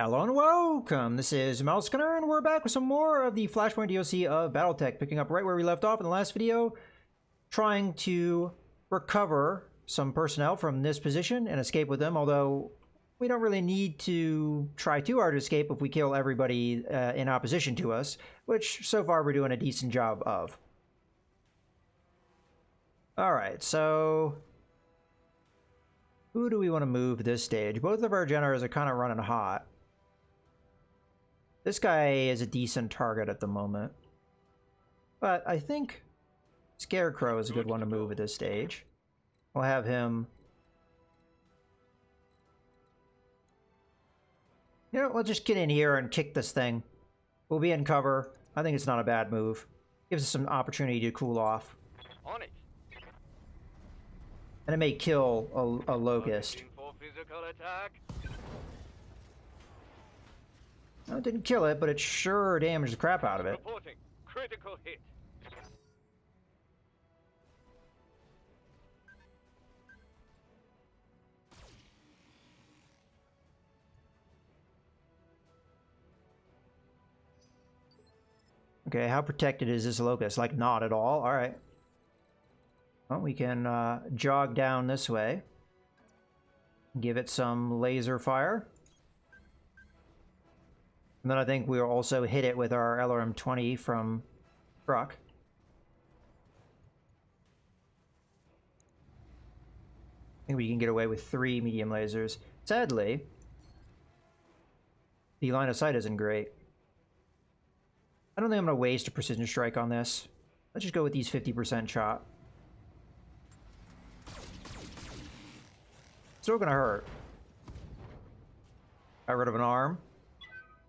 Hello and welcome, this is Mousegunner, and we're back with some more of the Flashpoint DLC of BattleTech, picking up right where we left off in the last video, trying to recover some personnel from this position and escape with them, although we don't really need to try too hard to escape if we kill everybody in opposition to us, which so far we're doing a decent job of. Alright, so who do we want to move this stage? Both of our generals are kind of running hot. This guy is a decent target at the moment. But I think Scarecrow is a good one to move at this stage. We'll have him... You know, we'll just get in here and kick this thing. We'll be in cover. I think it's not a bad move. Gives us some opportunity to cool off. On it. And it may kill a Locust. For physical attack. No, it didn't kill it, but it sure damaged the crap out of it. Reporting. Critical hit. Okay, how protected is this Locust? Like, not at all. Alright. Well, we can jog down this way. Give it some laser fire. And then I think we'll also hit it with our LRM-20 from Truck. I think we can get away with 3 medium lasers. Sadly, the line of sight isn't great. I don't think I'm going to waste a precision strike on this. Let's just go with these 50% shot. Still going to hurt. Got rid of an arm.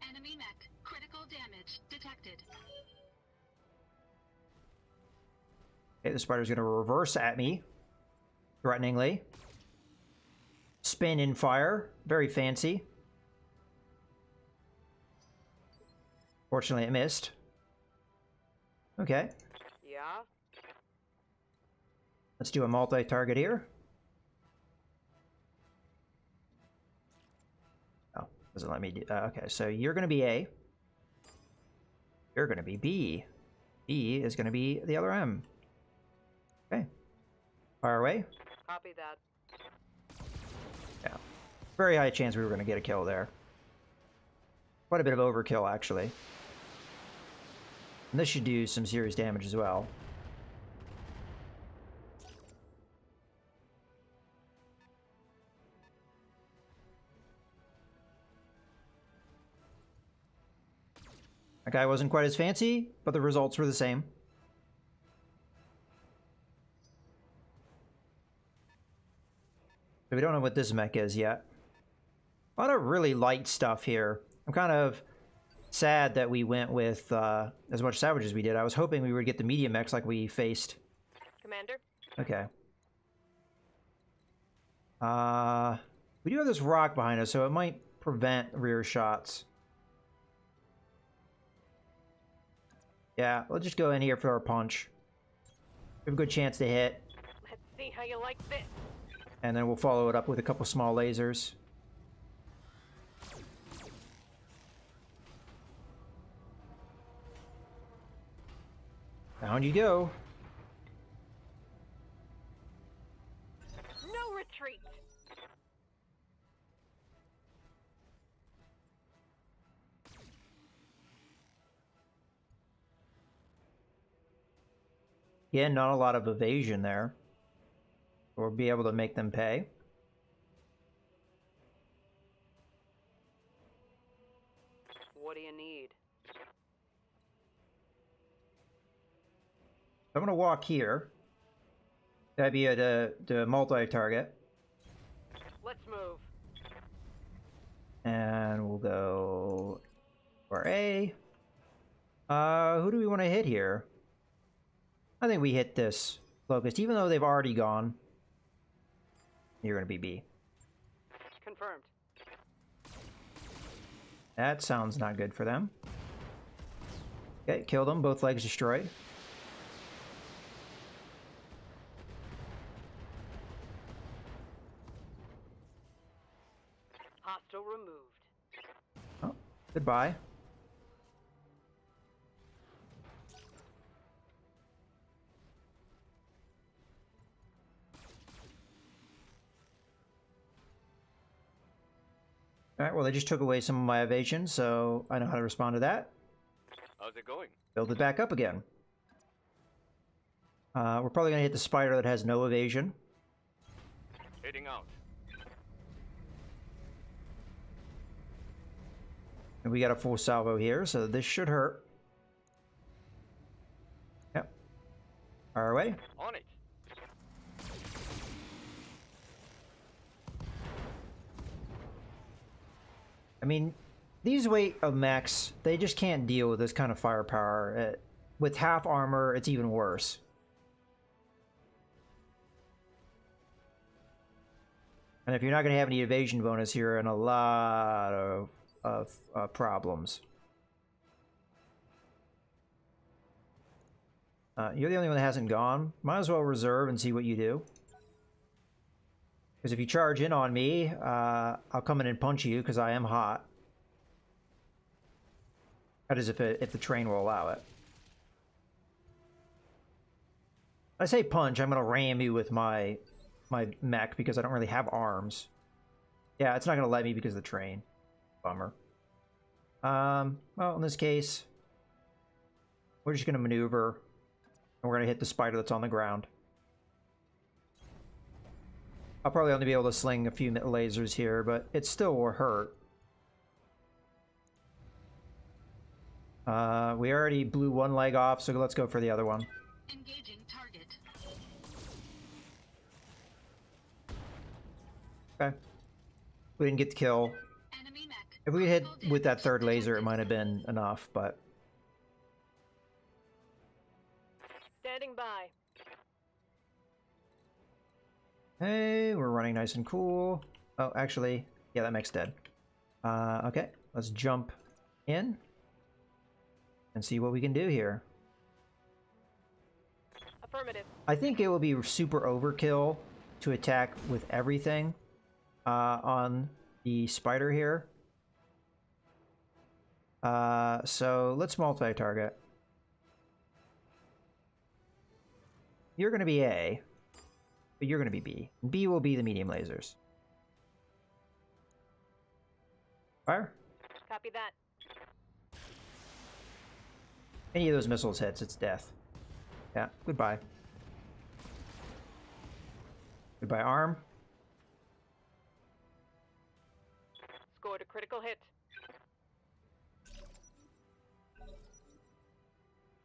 Enemy mech. Critical damage detected. Okay, the spider's going to reverse at me. Threateningly. Spin in fire. Very fancy. Fortunately, it missed. Okay. Yeah. Let's do a multi-target here. Oh, doesn't let me do... okay, so you're going to be A. You're going to be B. B is going to be the LRM. Okay. Fire away. Copy that. Yeah. Very high chance we were going to get a kill there. Quite a bit of overkill, actually. And this should do some serious damage as well. That guy wasn't quite as fancy, but the results were the same. So we don't know what this mech is yet. A lot of really light stuff here. I'm kind of sad that we went with as much salvage as we did. I was hoping we would get the medium mechs like we faced. Commander. Okay. We do have this rock behind us, so it might prevent rear shots. Yeah, let's just go in here for our punch. We have a good chance to hit. Let's see how you like this. And then we'll follow it up with a couple small lasers. Down you go. No retreat. Yeah, not a lot of evasion there. We'll be able to make them pay. What do you need? I'm gonna walk here. That'd be the multi-target. Let's move. And we'll go for A. Who do we want to hit here? I think we hit this Locust, even though they've already gone. You're gonna be B. Confirmed. That sounds not good for them. Okay, killed them. Both legs destroyed. Hostile removed. Goodbye. Alright, well, they just took away some of my evasion, so I know how to respond to that. How's it going? Build it back up again. We're probably going to hit the spider that has no evasion. Heading out. And we got a full salvo here, so this should hurt. Yep. Our way. On it. I mean, these weight of mechs, they just can't deal with this kind of firepower. With half armor, it's even worse. And if you're not going to have any evasion bonus, you're in a lot of problems. You're the only one that hasn't gone. Might as well reserve and see what you do. Because if you charge in on me, I'll come in and punch you because I am hot. That is if the train will allow it. I say punch, I'm going to ram you with my mech because I don't really have arms. Yeah, it's not going to let me because of the train. Bummer. Well, in this case, we're just going to maneuver. And we're going to hit the spider that's on the ground. I'll probably only be able to sling a few lasers here, but it still will hurt. We already blew one leg off, so let's go for the other one. Engaging target. Okay. We didn't get the kill. Enemy mech. If we hit Critical with that damage third laser, it detected. might have been enough, but... Standing by. Hey, we're running nice and cool. Oh, actually, yeah, that mech's dead. Okay, let's jump in and see what we can do here. Affirmative. I think it will be super overkill to attack with everything on the spider here. So let's multi-target. You're going to be A, but you're going to be B. B will be the medium lasers. Fire. Copy that. Any of those missiles hits, it's death. Yeah, goodbye. Goodbye, arm. Scored a critical hit.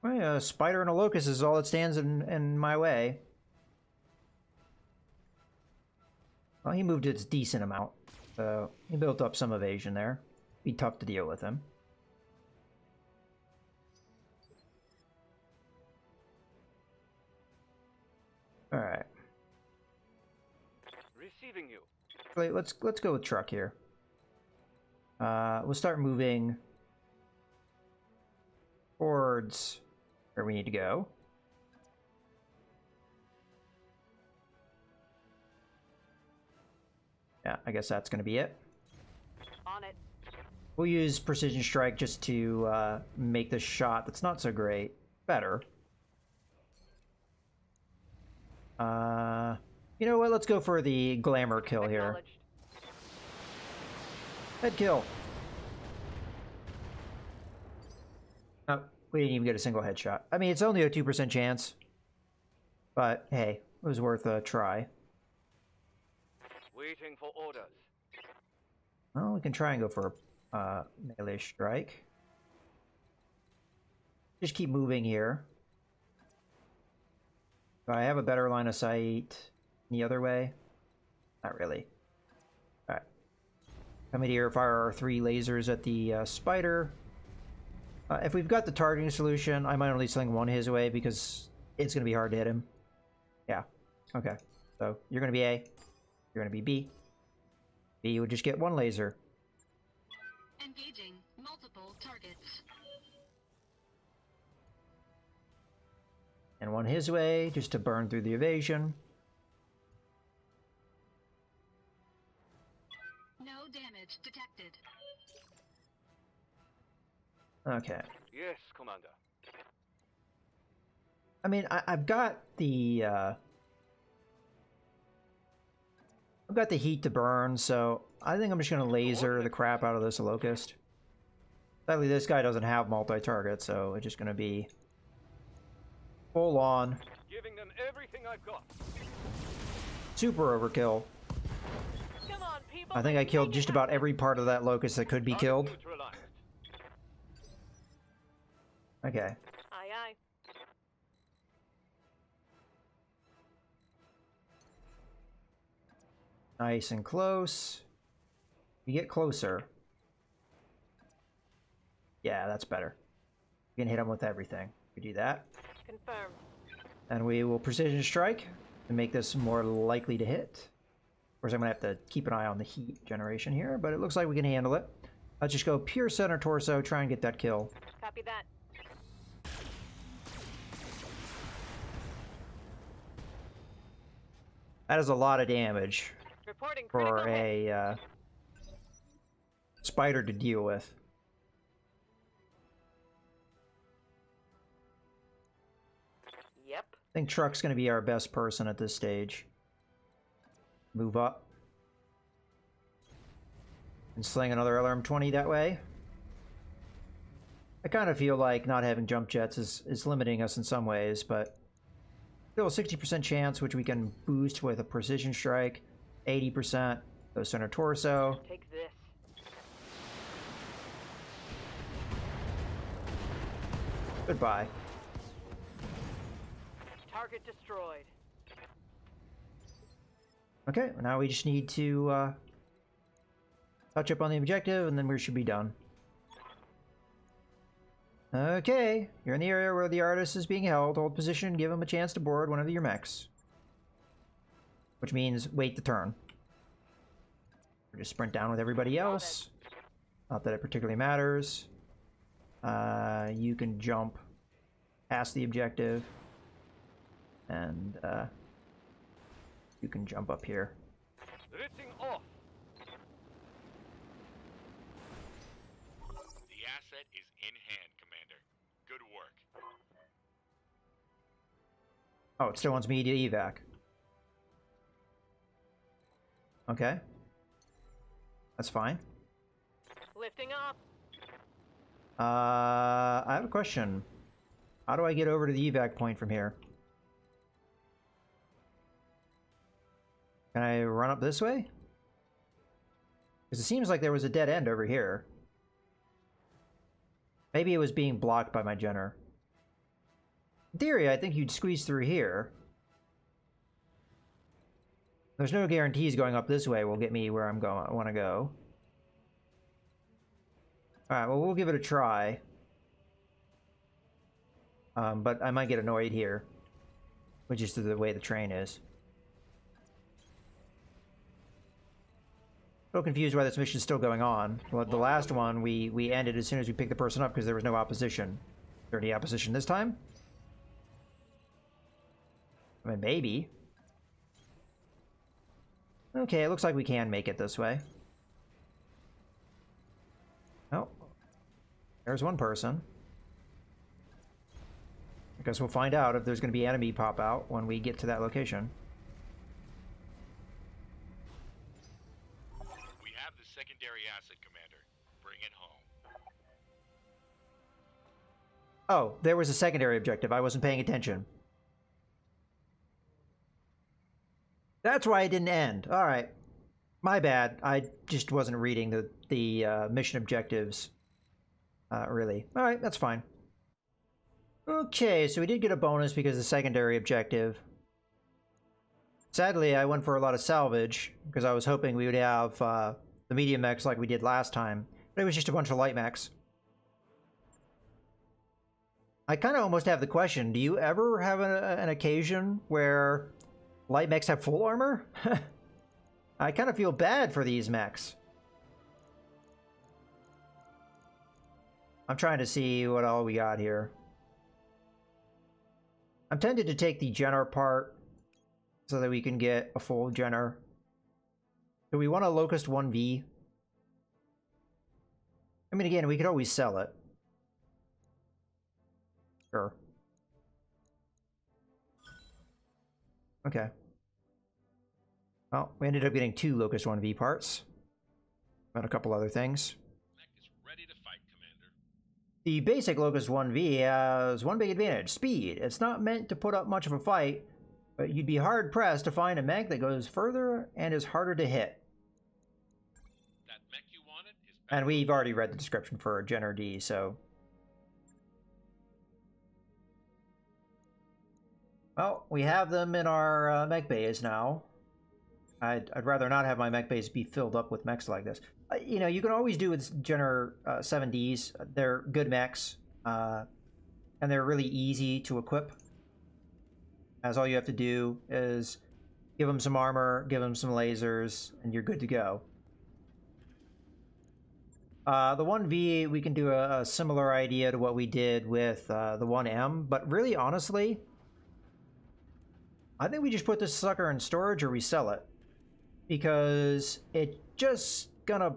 Well, a spider and a locust is all that stands in my way. Well, he moved its decent amount, so he built up some evasion there. Be tough to deal with him. All right. Receiving you. Wait, let's go with truck here. We'll start moving towards where we need to go. Yeah, I guess that's going to be it. On it. We'll use precision strike just to make the shot that's not so great better. You know what? Let's go for the glamour kill here. Acknowledged. Head kill. Oh, we didn't even get a single headshot. I mean, it's only a 2% chance. But, hey, it was worth a try. Waiting for orders. Well, we can try and go for a melee strike. Just keep moving here. Do I have a better line of sight the other way? Not really. Alright. Coming here, fire our 3 lasers at the spider. If we've got the targeting solution, I might only sling one his way because it's going to be hard to hit him. Yeah. Okay. So you're going to be A. You're going to be B. B would just get 1 laser. Engaging multiple targets. And 1 his way, just to burn through the evasion. No damage detected. Okay. Yes, Commander. I mean, I've got the heat to burn, so I think I'm just gonna laser the crap out of this locust. Sadly, this guy doesn't have multi-target, so it's just gonna be full on. Giving them everything I've got. Super overkill. Come on, people. I think I let's killed make it just about happen. every part of that locust that could be Target killed. neutralized. Okay. Aye, aye. Nice and close. You get closer. Yeah, that's better. You can hit him with everything. We do that. Confirmed. And we will precision strike to make this more likely to hit. Of course, I'm going to have to keep an eye on the heat generation here, but it looks like we can handle it. Let's just go pure center torso, try and get that kill. Copy that. That is a lot of damage Reporting critical for hit. a spider to deal with. Yep. I think Truck's going to be our best person at this stage. Move up. And sling another LRM-20 that way. I kind of feel like not having jump jets is limiting us in some ways, but still a 60% chance, which we can boost with a precision strike. 80% go center torso. Take this. Goodbye. Target destroyed. Okay, now we just need to touch up on the objective, and then we should be done. Okay, you're in the area where the artist is being held. Hold position, give him a chance to board one of your mechs. Which means wait the turn. Or just sprint down with everybody else. Not that it particularly matters. You can jump past the objective. And you can jump up here. Ritzing off. The asset is in hand, Commander. Good work. Oh, it still wants me to evac. Okay. That's fine. Lifting off. I have a question. How do I get over to the evac point from here? Can I run up this way? Because it seems like there was a dead end over here. Maybe it was being blocked by my Jenner. In theory, I think you'd squeeze through here. There's no guarantees going up this way will get me where I want to go. Alright, well, we'll give it a try. But I might get annoyed here. Which is the way the train is. So confused why this mission's still going on. Well, the last one, we ended as soon as we picked the person up because there was no opposition. Is there any opposition this time? I mean, maybe. Okay, it looks like we can make it this way. Oh. There's one person. I guess we'll find out if there's going to be enemy pop out when we get to that location. We have the secondary asset, Commander. Bring it home. Oh, there was a secondary objective. I wasn't paying attention. That's why it didn't end. All right. My bad. I just wasn't reading the mission objectives. Really. All right, that's fine. Okay, so we did get a bonus because of the secondary objective. Sadly, I went for a lot of salvage because I was hoping we would have the medium mechs like we did last time. But it was just a bunch of light mechs. I kind of almost have the question, do you ever have an occasion where light mechs have full armor? I kind of feel bad for these mechs. I'm trying to see what all we got here. I'm tempted to take the Jenner part so that we can get a full Jenner. Do we want a Locust 1V? I mean, again, we could always sell it. Okay. Well, we ended up getting 2 Locust 1V parts. And a couple other things. Mech is ready to fight, Commander. The basic Locust 1V has one big advantage, speed. It's not meant to put up much of a fight, but you'd be hard-pressed to find a mech that goes further and is harder to hit. That mech you wanted is And we've already read the description for Jenner D, so... Well, we have them in our mech bays now. I'd rather not have my mech bays be filled up with mechs like this. You know, you can always do with Jenner 7Ds. They're good mechs, and they're really easy to equip. As all you have to do is give them some armor, give them some lasers, and you're good to go. The 1V, we can do a similar idea to what we did with the 1M, but really, honestly, I think we just put this sucker in storage or we sell it. Because it's just gonna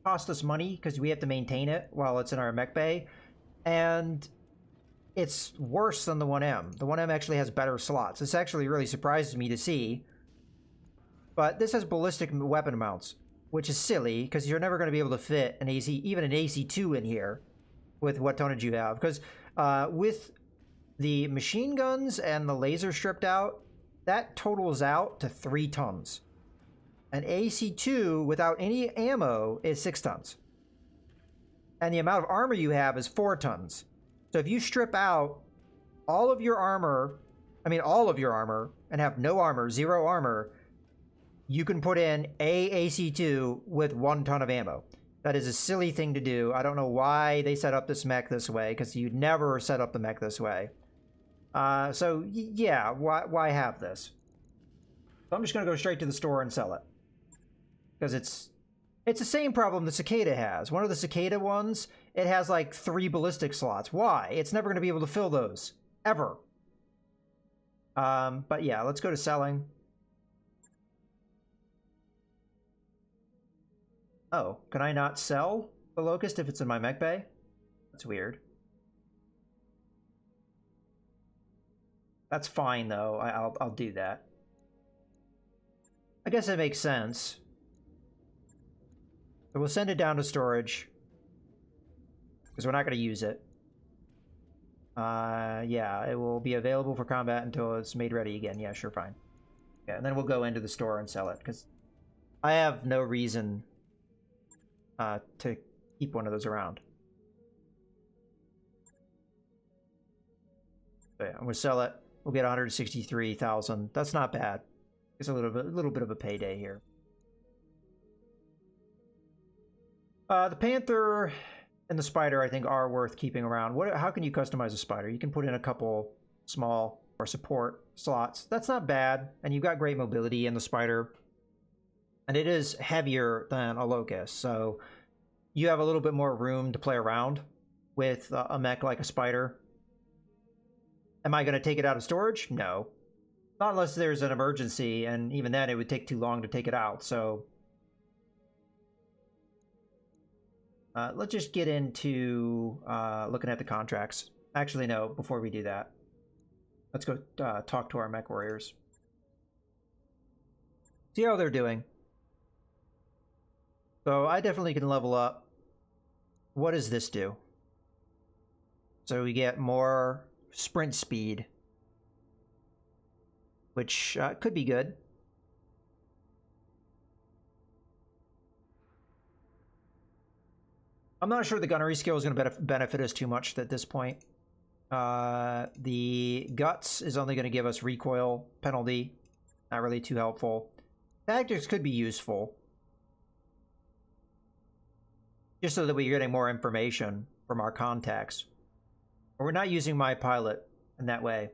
cost us money because we have to maintain it while it's in our mech bay. And it's worse than the 1M. The 1M actually has better slots. This actually really surprises me to see. But this has ballistic weapon mounts, which is silly because you're never going to be able to fit an AC, even an AC2 in here with what tonnage you have. Because with the machine guns and the laser stripped out, that totals out to 3 tons. An AC2 without any ammo is 6 tons. And the amount of armor you have is 4 tons. So if you strip out all of your armor, and have no armor, 0 armor, you can put in a AC2 with 1 ton of ammo. That is a silly thing to do. I don't know why they set up this mech this way, because you'd never set up the mech this way. So yeah, why have this? So I'm just going to go straight to the store and sell it. Because it's the same problem the Cicada has. One of the Cicada ones, it has like 3 ballistic slots. Why? It's never going to be able to fill those. Ever. But yeah, let's go to selling. Oh, can I not sell the Locust if it's in my mech bay? That's weird. That's fine, though. I'll do that. I guess it makes sense. So we'll send it down to storage. Because we're not going to use it. Yeah, it will be available for combat until it's made ready again. Yeah, sure, fine. Yeah, and then we'll go into the store and sell it. Because I have no reason to keep one of those around. So yeah, I'm going to sell it. We'll get 163,000. That's not bad. It's a little bit of a payday here. The Panther and the Spider, I think, are worth keeping around. How can you customize a Spider? You can put in a couple small or support slots. That's not bad, and you've got great mobility in the Spider. And it is heavier than a Locust, so you have a little bit more room to play around with a mech like a Spider. Am I going to take it out of storage? No. Not unless there's an emergency, and even then it would take too long to take it out, so... let's just get into looking at the contracts. Actually, no, before we do that. Let's go talk to our mech warriors. See how they're doing. So I definitely can level up. What does this do? So we get more sprint speed, which could be good. I'm not sure the gunnery skill is going to benefit us too much at this point. The guts is only going to give us recoil penalty. Not really too helpful. Tactics could be useful. Just so that we're getting more information from our contacts. But we're not using my pilot in that way.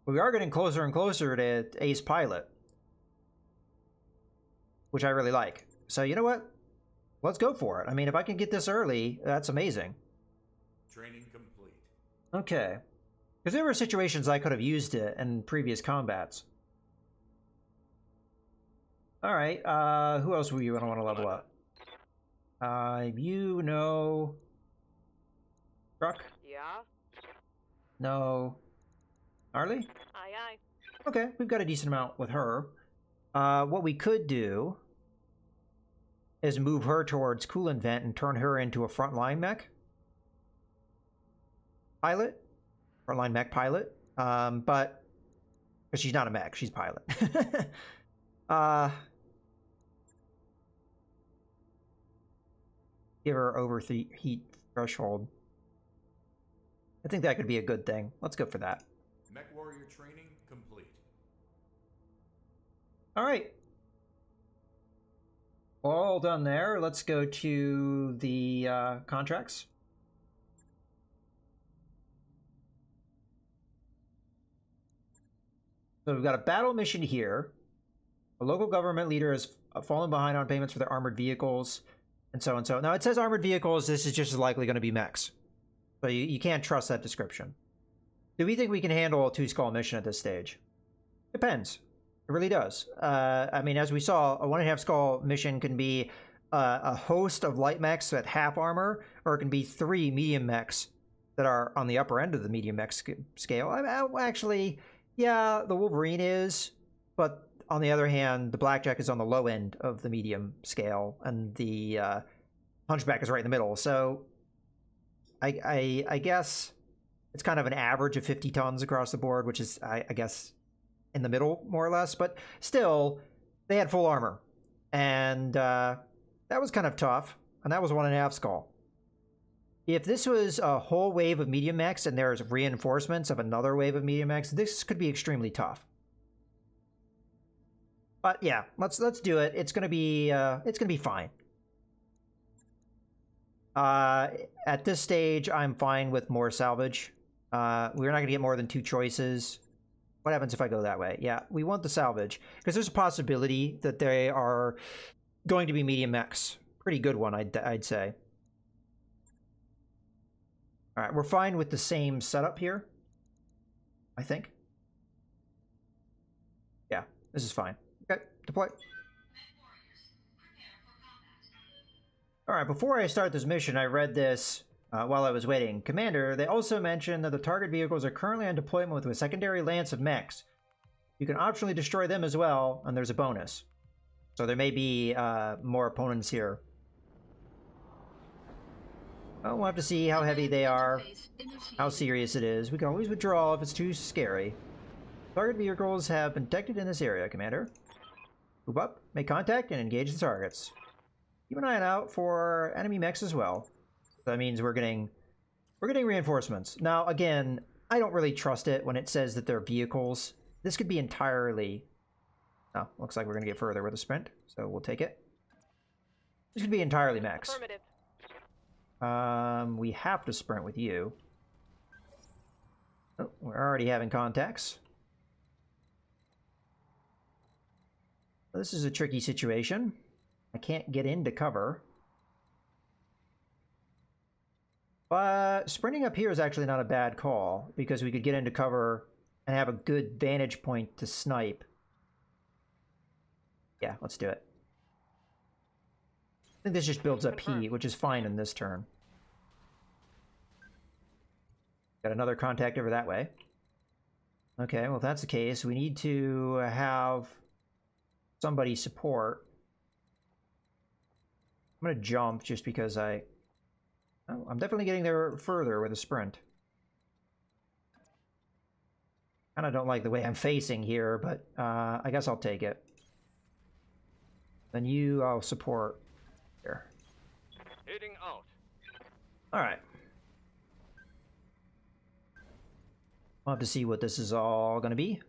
But we are getting closer and closer to Ace Pilot. Which I really like. So you know what? Let's go for it. I mean, if I can get this early, that's amazing. Training complete. Okay. Because there were situations I could have used it in previous combats. Alright, who else will you want to level up? You know... Truck? Yeah? No. Harley? Aye, aye. Okay, we've got a decent amount with her. What we could do is move her towards Coolant Vent and turn her into a frontline mech pilot. Frontline mech pilot. But because she's not a mech, she's pilot. Give her overheat threshold. I think that could be a good thing. Let's go for that. Mech warrior training complete. All right. All done there. Let's go to the contracts. So we've got a battle mission here. A local government leader has fallen behind on payments for their armored vehicles, and so and so. Now it says armored vehicles. This is just as likely going to be mechs. So you can't trust that description. Do we think we can handle a 2-skull mission at this stage? Depends. It really does. I mean, as we saw, a 1.5 skull mission can be a host of light mechs at half armor, or it can be 3 medium mechs that are on the upper end of the medium mech scale. Actually, yeah, the Wolverine is, but on the other hand, the Blackjack is on the low end of the medium scale, and the Hunchback is right in the middle. So I guess it's kind of an average of 50 tons across the board, which is, I guess, in the middle, more or less. But still, they had full armor. And that was kind of tough. And that was 1.5 skull. If this was a whole wave of medium mechs and there's reinforcements of another wave of medium mechs, this could be extremely tough. But yeah, let's do it. It's gonna be fine. At this stage, I'm fine with more salvage. We're not going to get more than 2 choices. What happens if I go that way? Yeah, we want the salvage. Because there's a possibility that they are going to be medium mechs. Pretty good one, I'd say. Alright, we're fine with the same setup here. I think. Yeah, this is fine. Okay, deploy. Alright, before I start this mission, I read this while I was waiting. Commander, they also mentioned that the target vehicles are currently on deployment with a secondary lance of mechs. You can optionally destroy them as well, and there's a bonus. So there may be more opponents here. Well, we'll have to see how heavy they are, how serious it is. We can always withdraw if it's too scary. Target vehicles have been detected in this area, Commander. Move up, make contact, and engage the targets. Keep an eye out for enemy mechs as well. That means we're getting reinforcements. Now, again, I don't really trust it when it says that they're vehicles. This could be entirely... Oh, looks like we're going to get further with a sprint, so we'll take it. This could be entirely mechs. Affirmative. We have to sprint with you. Oh, we're already having contacts. This is a tricky situation. I can't get into cover. But sprinting up here is actually not a bad call, because we could get into cover and have a good vantage point to snipe. Yeah, let's do it. I think this just builds up heat, which is fine in this turn. Got another contact over that way. Okay, well if that's the case, we need to have somebody support. I'm gonna jump just because I'm definitely getting there further with a sprint. Kinda don't like the way I'm facing here, but I guess I'll take it. Then I'll support here. Heading out. Alright. We'll have to see what this is all gonna be.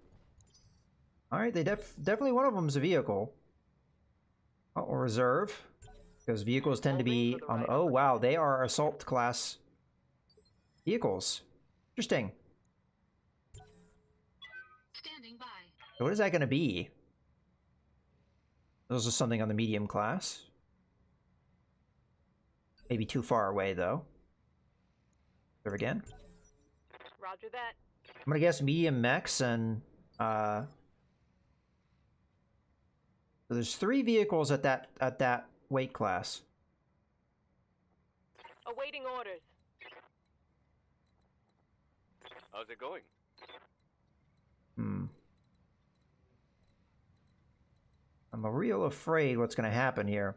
Alright, they definitely one of them's a vehicle. Oh, or reserve. Because vehicles tend to be on... Oh, wow, they are assault class vehicles. Interesting. Standing by. So what is that going to be? Those are something on the medium class. Maybe too far away, though. There again. Roger that. I'm going to guess medium mechs and... So there's 3 vehicles at that weight class. Awaiting orders. How's it going? I'm real afraid what's going to happen here.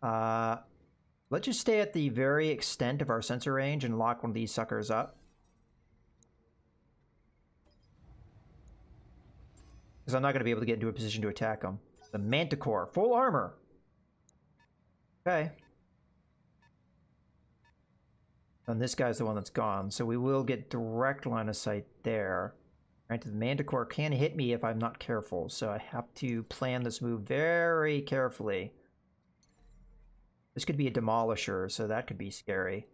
Let's just stay at the very extent of our sensor range and lock one of these suckers up. Because I'm not going to be able to get into a position to attack them. The Manticore, full armor. Okay. And this guy's the one that's gone, so we will get direct line of sight there. Right, the Manticore can hit me if I'm not careful, so I have to plan this move very carefully. This could be a demolisher, so that could be scary.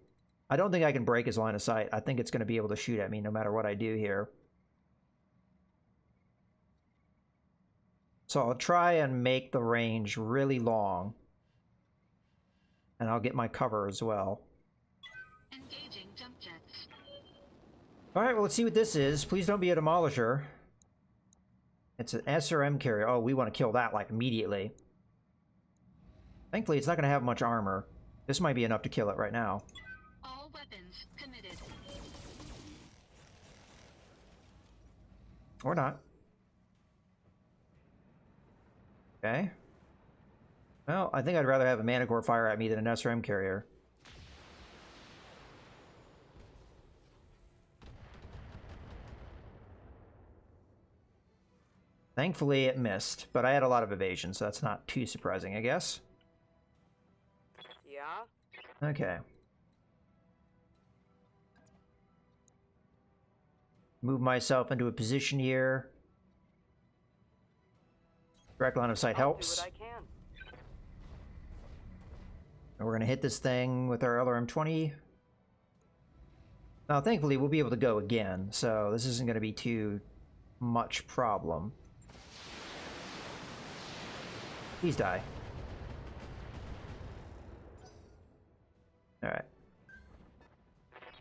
I don't think I can break his line of sight. I think it's going to be able to shoot at me no matter what I do here. So I'll try and make the range really long. And I'll get my cover as well. Engaging jump jets. Alright, well, let's see what this is. Please don't be a demolisher. It's an SRM carrier. Oh, we want to kill that, like, immediately. Thankfully, it's not going to have much armor. This might be enough to kill it right now. All weapons committed. Or not. Okay. Well, I think I'd rather have a Manticore fire at me than an SRM carrier. Thankfully, it missed, but I had a lot of evasion, so that's not too surprising, I guess. Yeah? Okay. Move myself into a position here. Direct line of sight helps. I'll do what I can. And we're going to hit this thing with our LRM-20. Now, thankfully, we'll be able to go again, so this isn't going to be too much problem. Please die. Alright.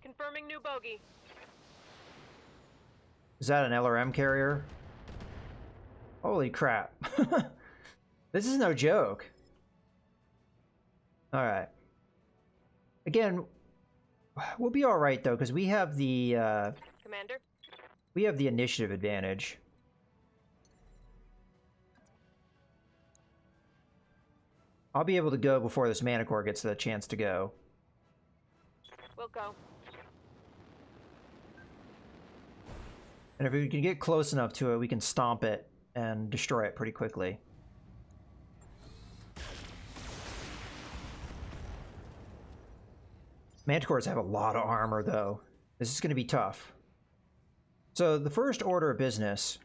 Confirming new bogey. Is that an LRM carrier? Holy crap. This is no joke. Alright. Again, we'll be alright though, because we have the Commander? initiative advantage. I'll be able to go before this Manticore gets the chance to go. We'll go. And if we can get close enough to it, we can stomp it and destroy it pretty quickly. Manticores have a lot of armor, though. This is going to be tough. So the first order of business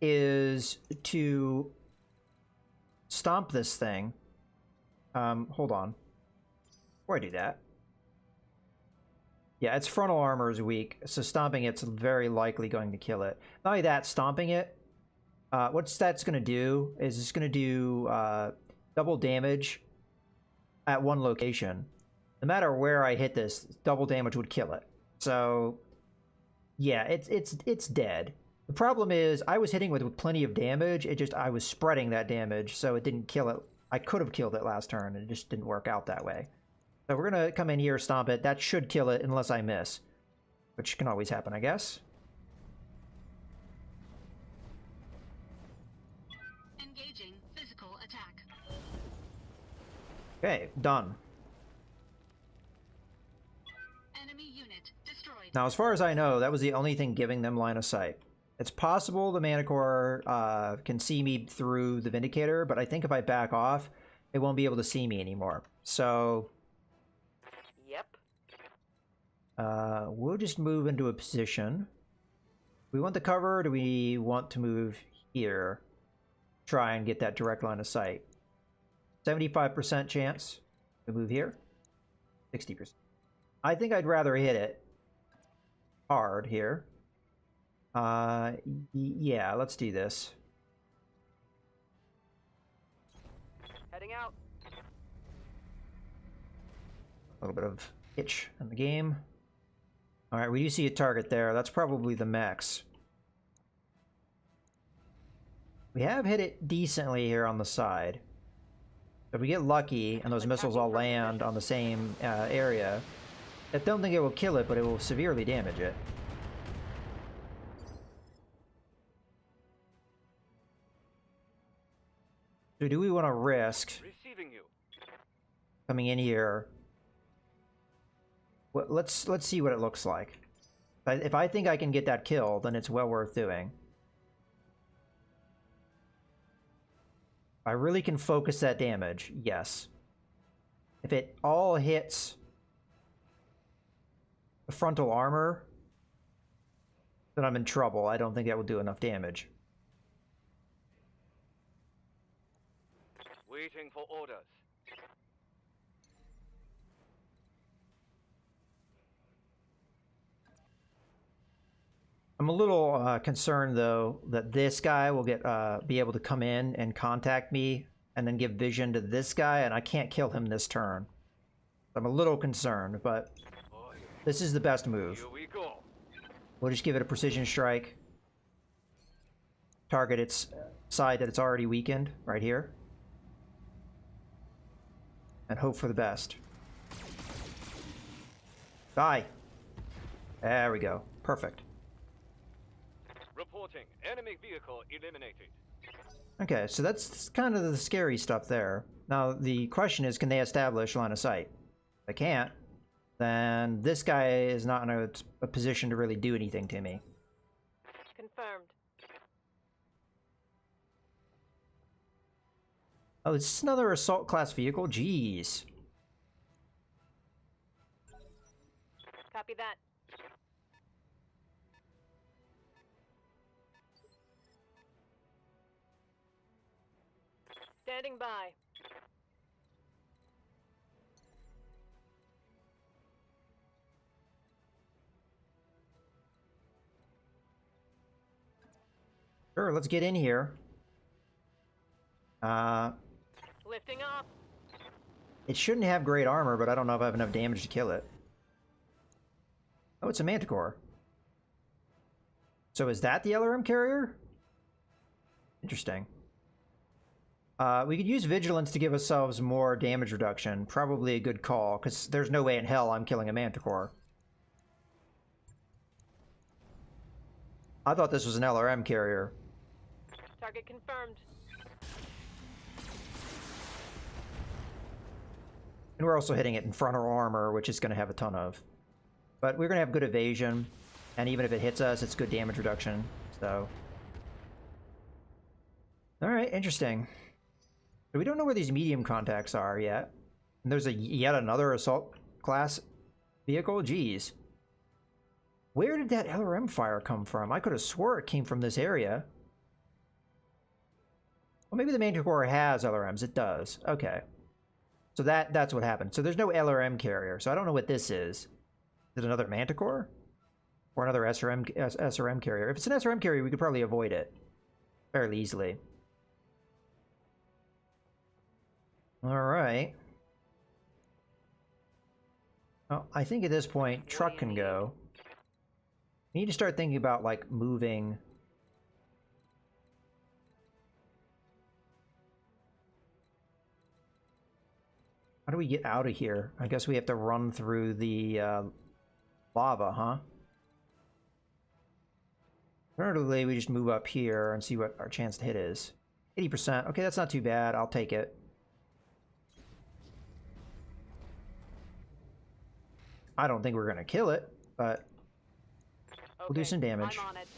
is to stomp this thing. Hold on. Before I do that. Yeah, its frontal armor is weak, so stomping it's very likely going to kill it. Not only that, stomping it, what that's going to do is it's going to do double damage at one location. No matter where I hit this, double damage would kill it. So, yeah, it's dead. The problem is, I was hitting with plenty of damage, I was spreading that damage, so it didn't kill it. I could have killed it last turn, and it just didn't work out that way. So we're going to come in here, stomp it. That should kill it unless I miss. Which can always happen, I guess. Engaging physical attack. Okay, done. Enemy unit destroyed. Now, as far as I know, that was the only thing giving them line of sight. It's possible the Manticore can see me through the Vindicator, but I think if I back off, it won't be able to see me anymore. So Yep. we'll just move into a position. We want the cover, or do we want to move here? Try and get that direct line of sight. 75% chance to move here. 60%. I think I'd rather hit it hard here. Yeah, let's do this. Heading out. A little bit of itch in the game. Alright, we do see a target there. That's probably the mechs. We have hit it decently here on the side. If we get lucky and those missiles all land on the same area, I don't think it will kill it, but it will severely damage it. So do we want to risk Receiving you. coming in here? Well, let's see what it looks like. If I think I can get that kill, then it's well worth doing. I really can focus that damage, yes. If it all hits the frontal armor, then I'm in trouble. I don't think that will do enough damage. Waiting for orders. I'm a little concerned, though, that this guy will be able to come in and contact me and then give vision to this guy, and I can't kill him this turn. I'm a little concerned, but Oh, yeah. this is the best move. Here we go. We'll just give it a precision strike. Target its side that it's already weakened, right here. And hope for the best. Die! There we go. Perfect. Reporting. Enemy vehicle eliminated. Okay, so that's kind of the scary stuff there. Now, the question is, can they establish line of sight? If they can't, then this guy is not in a position to really do anything to me. Confirmed. Oh, is this another assault class vehicle? Jeez. Copy that. Standing by. Sure, let's get in here. Lifting off. It shouldn't have great armor, but I don't know if I have enough damage to kill it. Oh, it's a Manticore. So is that the LRM carrier? Interesting. We could use Vigilance to give ourselves more damage reduction. Probably a good call, because there's no way in hell I'm killing a Manticore. I thought this was an LRM carrier. Target confirmed. And we're also hitting it in frontal armor, which is going to have a ton of. But we're going to have good evasion, and even if it hits us, it's good damage reduction, so... Alright, interesting. So we don't know where these medium contacts are yet. And there's yet another assault class vehicle? Jeez. Where did that LRM fire come from? I could have swore it came from this area. Well, maybe the Manticore has LRMs. It does. Okay. So that's what happened. So there's no LRM carrier, so I don't know what this is. Is it another Manticore? Or another SRM carrier? If it's an SRM carrier, we could probably avoid it fairly easily. Alright. Well, I think at this point, truck can go. We need to start thinking about, like, moving... How do we get out of here? I guess we have to run through the lava, huh? Alternatively, we just move up here and see what our chance to hit is. 80%. Okay, that's not too bad. I'll take it. I don't think we're going to kill it, but we'll do some damage. I'm on it.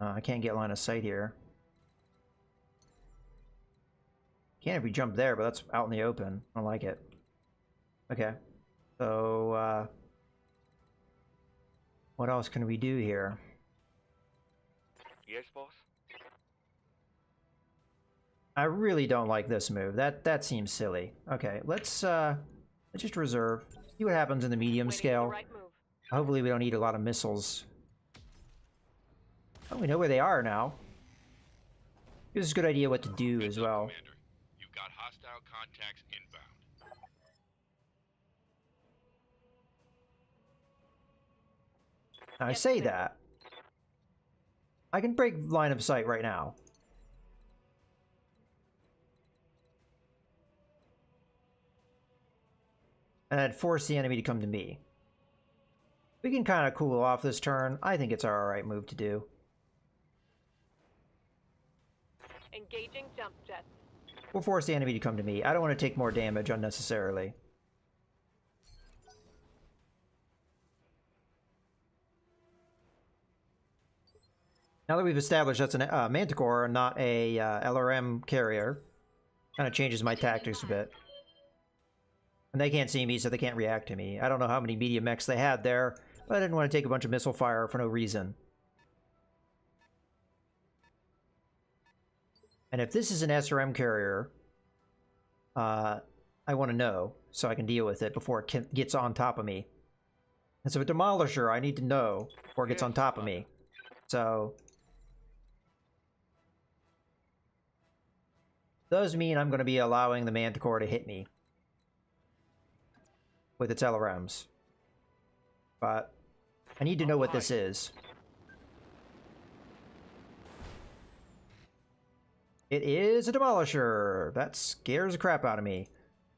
I can't get line of sight here. Can if we jump there, but that's out in the open. I don't like it. Okay. So, what else can we do here? Yes, boss. I really don't like this move. That seems silly. Okay, let's just reserve. See what happens in the medium Waiting for scale. the right move. Hopefully we don't need a lot of missiles. Oh, we know where they are now. Gives us a good idea what to do as well. Commander, you've got hostile contacts inbound. I Yes, say Commander. that. I can break line of sight right now. And I'd force the enemy to come to me. We can kind of cool off this turn. I think it's our alright move to do. Engaging jump jets. We'll force the enemy to come to me. I don't want to take more damage unnecessarily. Now that we've established that's a Manticore and not a LRM carrier, kind of changes my tactics a bit. And they can't see me, so they can't react to me. I don't know how many medium mechs they had there, but I didn't want to take a bunch of missile fire for no reason. And if this is an SRM carrier, I want to know so I can deal with it before it gets on top of me. And so a Demolisher, I need to know before it gets on top of me. So does mean I'm going to be allowing the Manticore to hit me with its LRMs. But I need to know what this is. It is a Demolisher. That scares the crap out of me.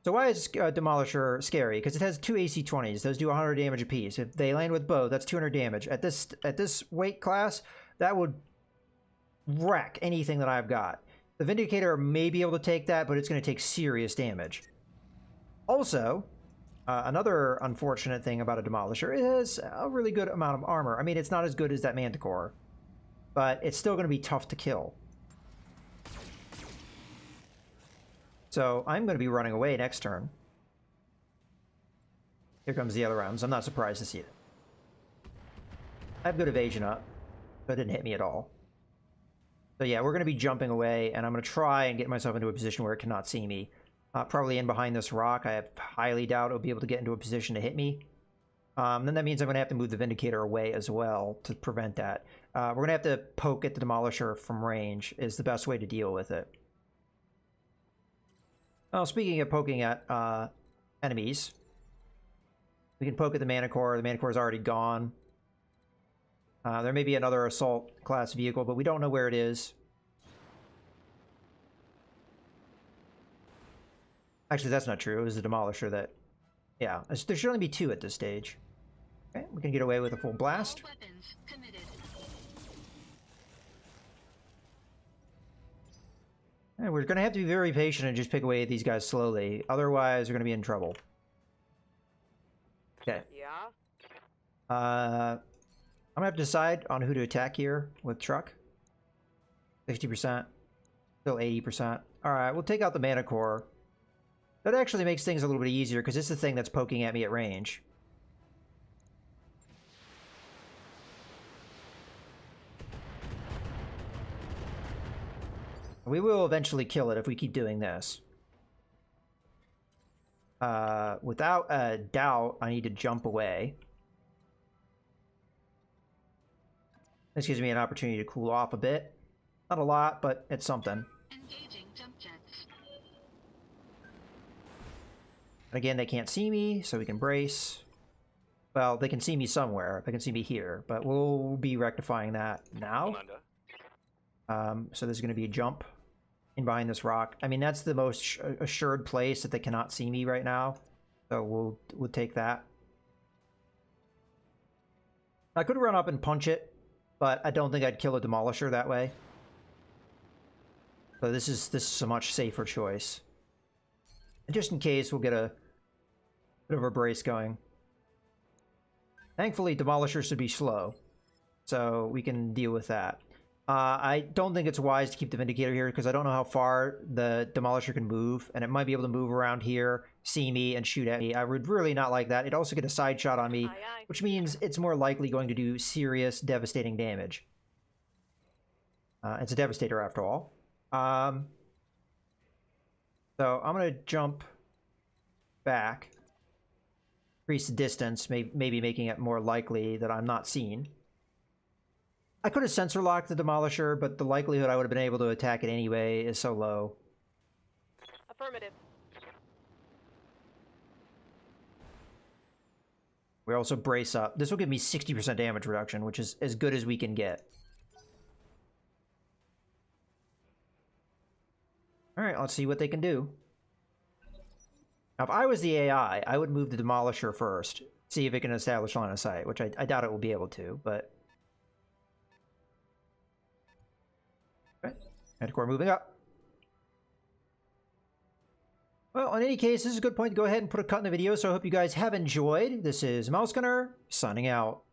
So why is Demolisher scary? Because it has 2 AC-20s. Those do 100 damage apiece. If they land with both, that's 200 damage. At this weight class, that would wreck anything that I've got. The Vindicator may be able to take that, but it's going to take serious damage. Also, another unfortunate thing about a Demolisher is a really good amount of armor. I mean, it's not as good as that Manticore, but it's still going to be tough to kill. So I'm going to be running away next turn. Here comes the other rounds. I'm not surprised to see it. I have good evasion up, but it didn't hit me at all. So yeah, we're going to be jumping away, and I'm going to try and get myself into a position where it cannot see me. Probably in behind this rock. I highly doubt it'll be able to get into a position to hit me. Then that means I'm going to have to move the Vindicator away as well to prevent that. We're going to have to poke at the Demolisher from range is the best way to deal with it. Oh, speaking of poking at enemies, we can poke at the Manticore. The Manticore's already gone. There may be another assault class vehicle, but we don't know where it is. Actually, that's not true. It was the Demolisher that... Yeah, there should only be 2 at this stage. Okay, we can get away with a full blast. All weapons committed. And we're going to have to be very patient and just pick away at these guys slowly. Otherwise, we're going to be in trouble. Okay. Yeah? I'm going to have to decide on who to attack here with truck. 60%. Still 80%. Alright, we'll take out the Manticore. That actually makes things a little bit easier because it's the thing that's poking at me at range. We will eventually kill it if we keep doing this. Without a doubt, I need to jump away. This gives me an opportunity to cool off a bit. Not a lot, but it's something. Engaging jump jets. Again, they can't see me, so we can brace. Well, they can see me somewhere. They can see me here, but we'll be rectifying that now. Commander. So there's going to be a jump in behind this rock. I mean, that's the most assured place that they cannot see me right now. So we'll take that. I could run up and punch it, but I don't think I'd kill a Demolisher that way. So this is a much safer choice. And just in case, we'll get a bit of a brace going. Thankfully, Demolishers should be slow, so we can deal with that. I don't think it's wise to keep the Vindicator here because I don't know how far the Demolisher can move, and it might be able to move around here, see me, and shoot at me. I would really not like that. It'd also get a side shot on me, Aye, aye. which means it's more likely going to do serious, devastating damage. It's a Devastator after all. So I'm going to jump back, increase the distance, maybe making it more likely that I'm not seen. I could have sensor locked the Demolisher, but the likelihood I would have been able to attack it anyway is so low. Affirmative. We also brace up. This will give me 60% damage reduction, which is as good as we can get. Alright, let's see what they can do. Now, if I was the AI, I would move the Demolisher first. See if it can establish line of sight, which I doubt it will be able to, but... Okay, Headcore moving up. Well, in any case, this is a good point to go ahead and put a cut in the video, so I hope you guys have enjoyed. This is Mouse Gunner, signing out.